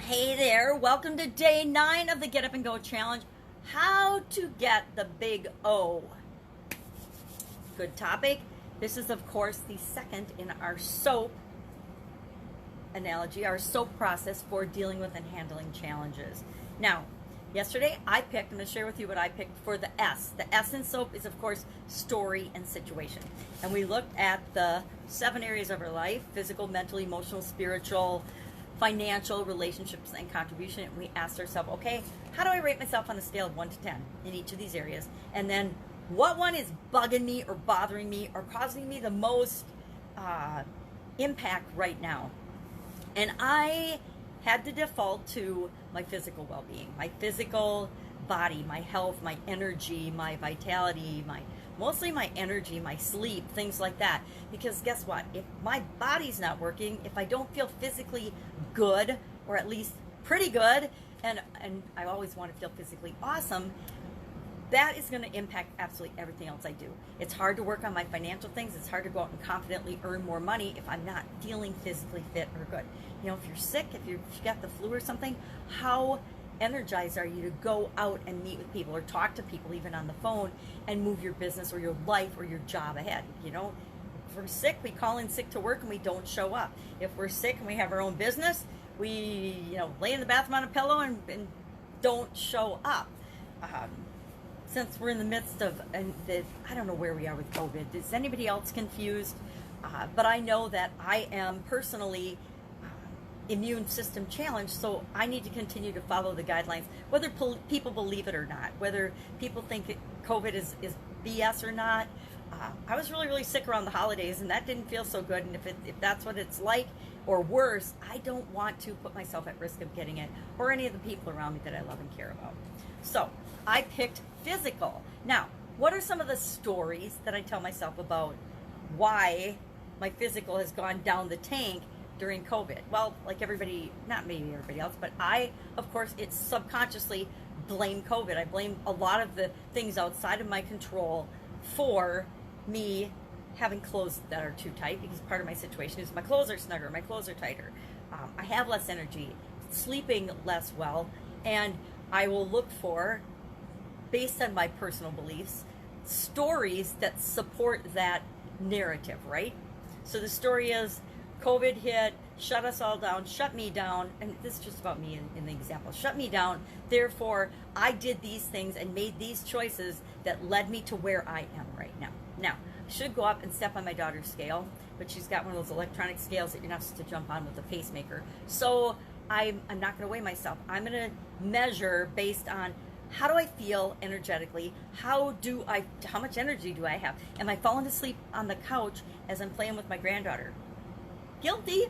Hey there, welcome to day 9 of the Get Up and Go Challenge. How to get the big O. Good topic. This is, of course, the second in our SOAP analogy, our SOAP process for dealing with and handling challenges. Now, yesterday I'm going to share with you what I picked for the S. The S in SOAP is, of course, story and situation. And we looked at the 7 areas of our life: physical, mental, emotional, spiritual, financial, relationships, and contribution. And we asked ourselves, okay, how do I rate myself on a scale of 1 to 10 in each of these areas? And then what one is bugging me or bothering me or causing me the most impact right now? And I had to default to my physical well-being, my physical body, my health, my energy, my vitality, mostly my energy, my sleep, things like that. Because guess what? If my body's not working, if I don't feel physically good, or at least pretty good, and I always want to feel physically awesome, that is going to impact absolutely everything else I do. It's hard to work on my financial things. It's hard to go out and confidently earn more money if I'm not feeling physically fit or good. You know, if you're sick, if you got the flu or something, how energized are you to go out and meet with people or talk to people even on the phone and move your business or your life or your job ahead? You know, if we're sick, we call in sick to work and we don't show up. If we're sick and we have our own business, we lay in the bathroom on a pillow and don't show up. Since we're in the midst of, I don't know where we are with COVID. Is anybody else confused? But I know that I am personally immune system challenged, so I need to continue to follow the guidelines, whether people believe it or not, whether people think COVID is BS or not. I was really sick around the holidays, and that didn't feel so good. And if that's what it's like, or worse, I don't want to put myself at risk of getting it, or any of the people around me that I love and care about. So I picked physical. Now, what are some of the stories that I tell myself about why my physical has gone down the tank during COVID? Well, like everybody, not maybe everybody else, but I, of course, it's subconsciously blame COVID. I blame a lot of the things outside of my control for me having clothes that are too tight, because part of my situation is my clothes are snugger, my clothes are tighter. I have less energy, sleeping less well, and I will look for, based on my personal beliefs, stories that support that narrative, right? So the story is COVID hit, shut us all down, shut me down, and this is just about me in the example, shut me down, therefore I did these things and made these choices that led me to where I am right now. Now, I should go up and step on my daughter's scale, but she's got one of those electronic scales that you're not supposed to jump on with a pacemaker. So I'm not going to weigh myself. I'm going to measure based on how do I feel energetically? How much energy do I have? Am I falling asleep on the couch as I'm playing with my granddaughter? Guilty.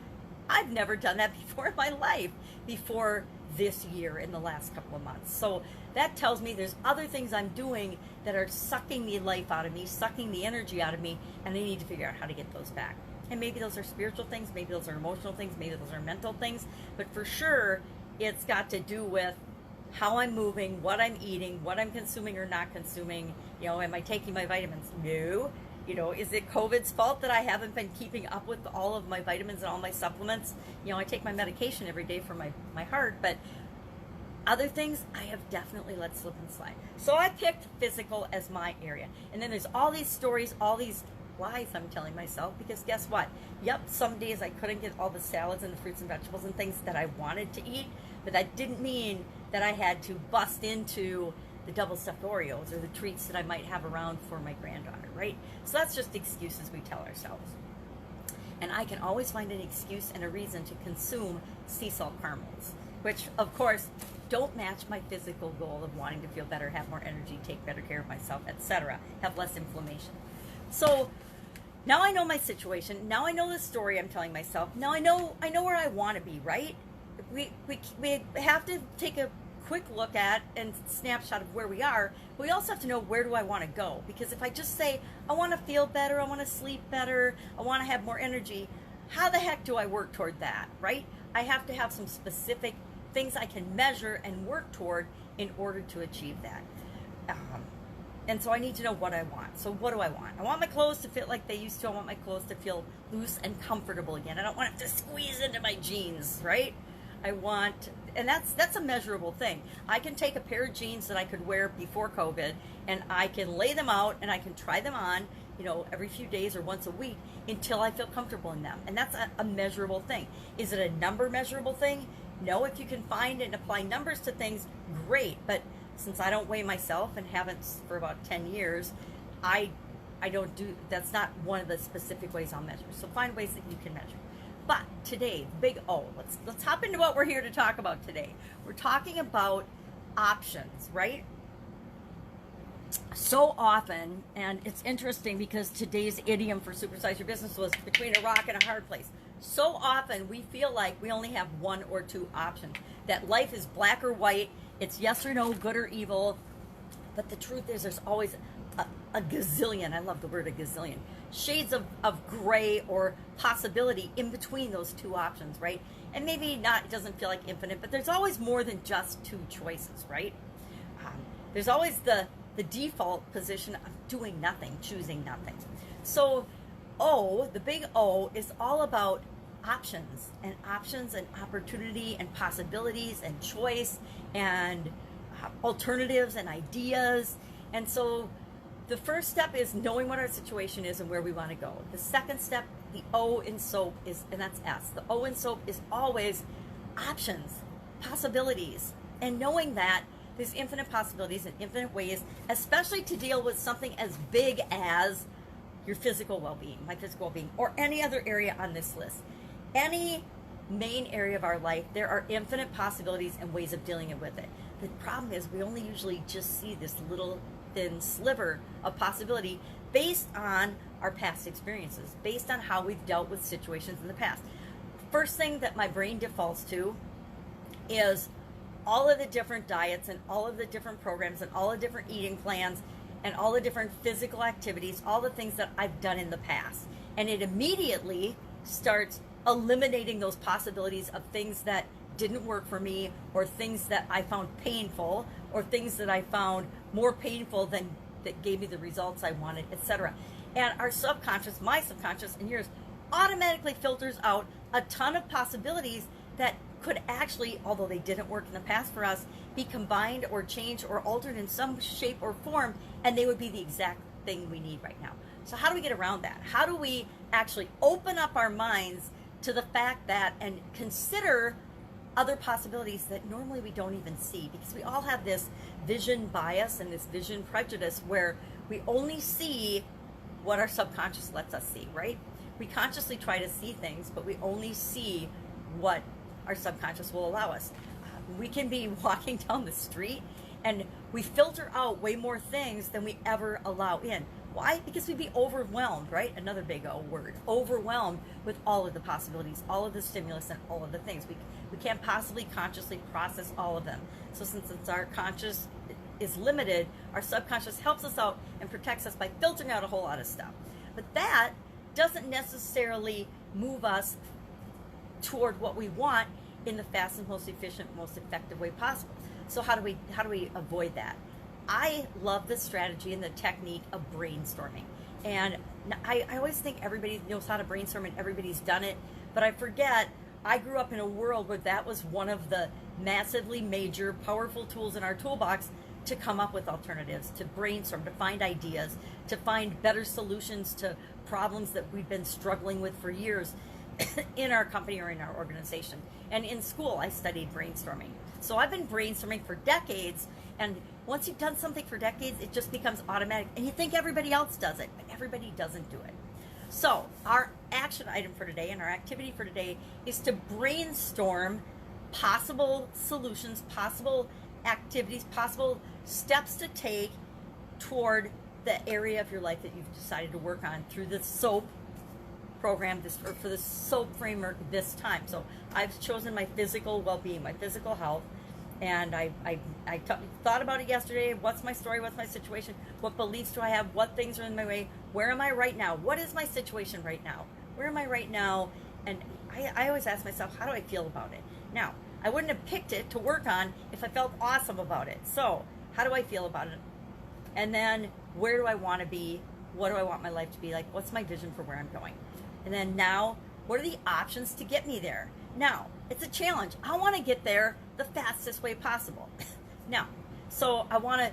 I've never done that before in my life, before this year, in the last couple of months. So that tells me there's other things I'm doing that are sucking the life out of me, sucking the energy out of me, and I need to figure out how to get those back. And maybe those are spiritual things, maybe those are emotional things, maybe those are mental things, but for sure it's got to do with how I'm moving, what I'm eating, what I'm consuming or not consuming. Am I taking my vitamins? No. Is it COVID's fault that I haven't been keeping up with all of my vitamins and all my supplements? I take my medication every day for my heart, but other things I have definitely let slip and slide. So I picked physical as my area. And then there's all these stories, all these lies I'm telling myself, because guess what? Yep, some days I couldn't get all the salads and the fruits and vegetables and things that I wanted to eat, but that didn't mean that I had to bust into the double stuffed Oreos or the treats that I might have around for my granddaughter, right? So that's just excuses we tell ourselves. And I can always find an excuse and a reason to consume sea salt caramels, which of course don't match my physical goal of wanting to feel better, have more energy, take better care of myself, etc., have less inflammation. So now I know my situation. Now I know the story I'm telling myself. Now I know where I want to be, right? We have to take a quick look at and snapshot of where we are, but we also have to know, where do I want to go? Because if I just say, I want to feel better, I want to sleep better, I want to have more energy, how the heck do I work toward that, right? I have to have some specific things I can measure and work toward in order to achieve that. And so I need to know what I want. So what do I want? I want my clothes to fit like they used to. I want my clothes to feel loose and comfortable again. I don't want it to squeeze into my jeans, right? I want, and that's a measurable thing. I can take a pair of jeans that I could wear before COVID, and I can lay them out and I can try them on, every few days or once a week until I feel comfortable in them. And that's a measurable thing. Is it a number measurable thing? No. If you can find and apply numbers to things, great. But since I don't weigh myself and haven't for about 10 years, I don't do, that's not one of the specific ways I'll measure. So find ways that you can measure. But today, big O, let's hop into what we're here to talk about today. We're talking about options, right? So often, and it's interesting because today's idiom for Supersize Your Business was between a rock and a hard place. So often we feel like we only have one or two options, that life is black or white, it's yes or no, good or evil. But the truth is there's always a gazillion, I love the word a gazillion, shades of gray or possibility in between those two options, right? And maybe not, it doesn't feel like infinite, but there's always more than just two choices, right? There's always the default position of doing nothing, choosing nothing. So the big O is all about options and opportunity and possibilities and choice and alternatives and ideas. And so the first step is knowing what our situation is and where we want to go. The second step, the O in SOAP and that's S. The O in SOAP is always options, possibilities, and knowing that there's infinite possibilities and infinite ways, especially to deal with something as big as your physical well-being, my physical well-being, or any other area on this list. Any main area of our life, there are infinite possibilities and ways of dealing with it. The problem is we only usually just see this little thin sliver of possibility based on our past experiences, based on how we've dealt with situations in the past. First thing that my brain defaults to is all of the different diets and all of the different programs and all the different eating plans and all the different physical activities, all the things that I've done in the past. And it immediately starts eliminating those possibilities of things that didn't work for me, or things that I found painful, or things that I found more painful than that gave me the results I wanted, etc. And our subconscious, my subconscious and yours, automatically filters out a ton of possibilities that could actually, although they didn't work in the past for us, be combined or changed or altered in some shape or form, and they would be the exact thing we need right now. So how do we get around that? How do we actually open up our minds to the fact that, and consider other possibilities that normally we don't even see? Because we all have this vision bias and this vision prejudice where we only see what our subconscious lets us see, right? We consciously try to see things, but we only see what our subconscious will allow us. We can be walking down the street and we filter out way more things than we ever allow in. Why? Because we'd be overwhelmed, right? Another big O word, overwhelmed with all of the possibilities, all of the stimulus, and all of the things. We can't possibly consciously process all of them. So since our conscious is limited, our subconscious helps us out and protects us by filtering out a whole lot of stuff. But that doesn't necessarily move us toward what we want in the fastest, most efficient, most effective way possible. So how do we avoid that? I love the strategy and the technique of brainstorming. And I always think everybody knows how to brainstorm and everybody's done it, but I forget I grew up in a world where that was one of the massively major, powerful tools in our toolbox to come up with alternatives, to brainstorm, to find ideas, to find better solutions to problems that we've been struggling with for years in our company or in our organization. And in school, I studied brainstorming. So I've been brainstorming for decades, and once you've done something for decades, it just becomes automatic, and you think everybody else does it, but everybody doesn't do it. So our action item for today and our activity for today is to brainstorm possible solutions, possible activities, possible steps to take toward the area of your life that you've decided to work on through the SOAP program, or for the SOAP framework this time. So I've chosen my physical well-being, my physical health, and I thought about it yesterday. What's my story? What's my situation? What beliefs do I have? What things are in my way? Where am I right now? What is my situation right now? Where am I right now? And I always ask myself, how do I feel about it? Now, I wouldn't have picked it to work on if I felt awesome about it. So how do I feel about it? And then where do I want to be? What do I want my life to be like? What's my vision for where I'm going? And then now, what are the options to get me there? Now, it's a challenge. I want to get there the fastest way possible. Now, so I want to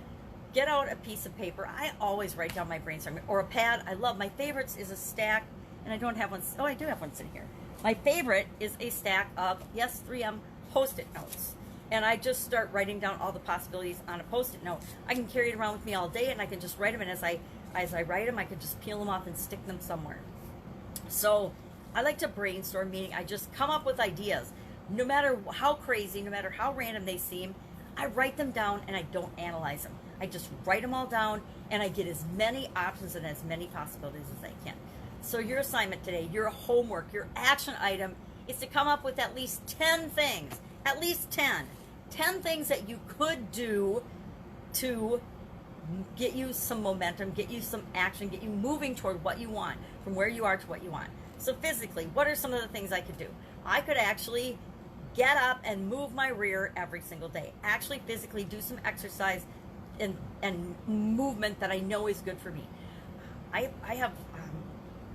get out a piece of paper. I always write down my brainstorming, or a pad. I love, my favorites is a stack, and I don't have one. Oh, I do have one sitting here. My favorite is a stack of, yes, 3M Post-it notes. And I just start writing down all the possibilities on a Post-it note. I can carry it around with me all day, and I can just write them, and as I write them, I can just peel them off and stick them somewhere. So I like to brainstorm, meaning I just come up with ideas. No matter how crazy, no matter how random they seem, I write them down and I don't analyze them. I just write them all down, and I get as many options and as many possibilities as I can. So your assignment today, your homework, your action item is to come up with at least 10 things, at least 10 things that you could do to get you some momentum, get you some action, get you moving toward what you want, from where you are to what you want. So physically, what are some of the things I could do? I could actually get up and move my rear every single day. Actually physically do some exercise and movement that I know is good for me. I have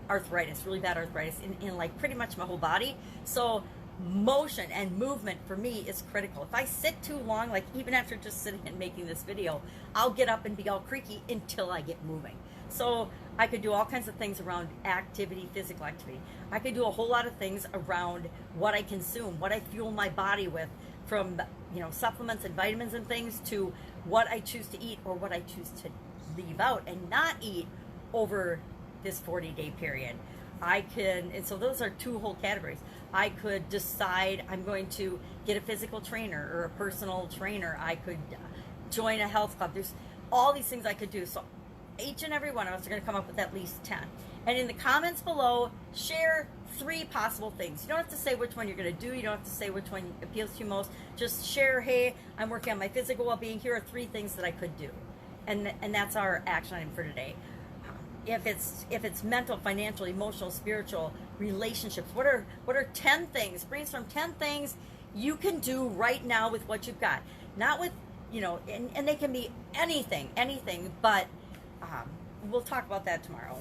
arthritis, really bad arthritis in like pretty much my whole body. So motion and movement for me is critical. If I sit too long, like even after just sitting and making this video, I'll get up and be all creaky until I get moving. So I could do all kinds of things around activity, physical activity. I could do a whole lot of things around what I consume, what I fuel my body with, from supplements and vitamins and things, to what I choose to eat or what I choose to leave out and not eat over this 40-day period. And so those are two whole categories. I could decide I'm going to get a physical trainer or a personal trainer. I could join a health club. There's all these things I could do. So each and every one of us are going to come up with at least 10. And in the comments below, share 3 possible things. You don't have to say which one you're going to do. You don't have to say which one appeals to you most. Just share, hey, I'm working on my physical well-being. Here are 3 things that I could do. And that's our action item for today. If it's mental, financial, emotional, spiritual, relationships, what are 10 things? Brainstorm 10 things you can do right now with what you've got. Not with, and they can be anything, but we'll talk about that tomorrow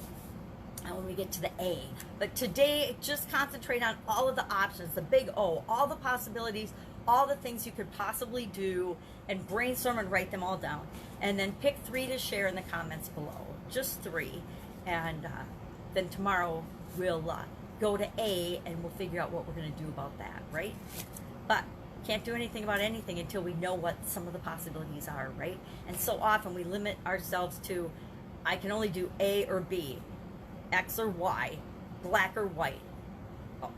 when we get to the A. But today, just concentrate on all of the options, the big O, all the possibilities, all the things you could possibly do, and brainstorm and write them all down. And then pick 3 to share in the comments below. Just 3. And then tomorrow we'll go to A, and we'll figure out what we're going to do about that, right? But can't do anything about anything until we know what some of the possibilities are, right? And so often we limit ourselves to, I can only do A or B, X or Y, black or white,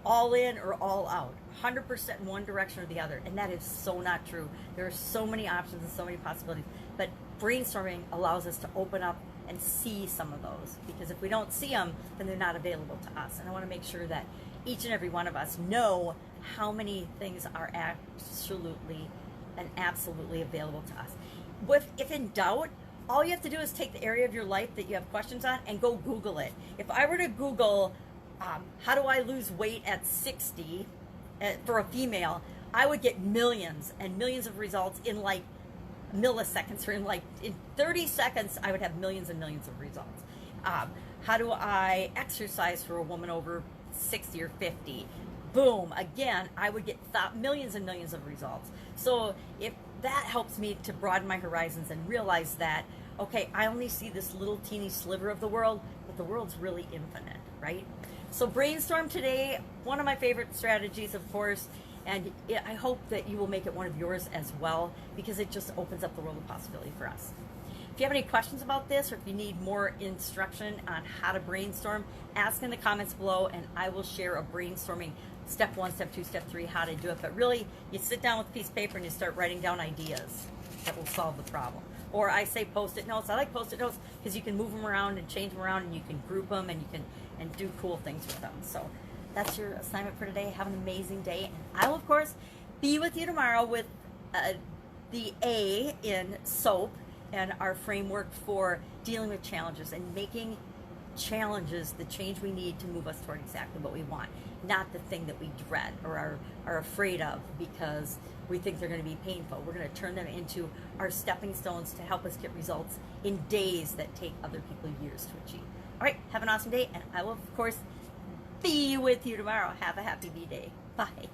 all in or all out, 100% in one direction or the other. And that is so not true. There are so many options and so many possibilities. But brainstorming allows us to open up and see some of those, because if we don't see them, then they're not available to us. And I want to make sure that each and every one of us know how many things are absolutely available to us. If in doubt, all you have to do is take the area of your life that you have questions on and go Google it. If I were to Google, how do I lose weight at 60 for a female, I would get millions and millions of results in like milliseconds, or in 30 seconds I would have millions and millions of results. How do I exercise for a woman over 60 or 50? Boom, again, I would get millions and millions of results. So if that helps me to broaden my horizons and realize that, okay, I only see this little teeny sliver of the world, but the world's really infinite, right? So brainstorm today, one of my favorite strategies, of course. And I hope that you will make it one of yours as well, because it just opens up the world of possibility for us. If you have any questions about this, or if you need more instruction on how to brainstorm, ask in the comments below, and I will share a brainstorming step 1, step 2, step 3, how to do it. But really, you sit down with a piece of paper and you start writing down ideas that will solve the problem. Or I say Post-it notes. I like Post-it notes because you can move them around and change them around, and you can group them, and you can do cool things with them. So that's your assignment for today. Have an amazing day. And I will, of course, be with you tomorrow with the A in SOAP and our framework for dealing with challenges and making challenges the change we need to move us toward exactly what we want, not the thing that we dread or are afraid of because we think they're going to be painful. We're going to turn them into our stepping stones to help us get results in days that take other people years to achieve. All right, have an awesome day, and I will, of course, be with you tomorrow. Have a happy B-Day. Bye.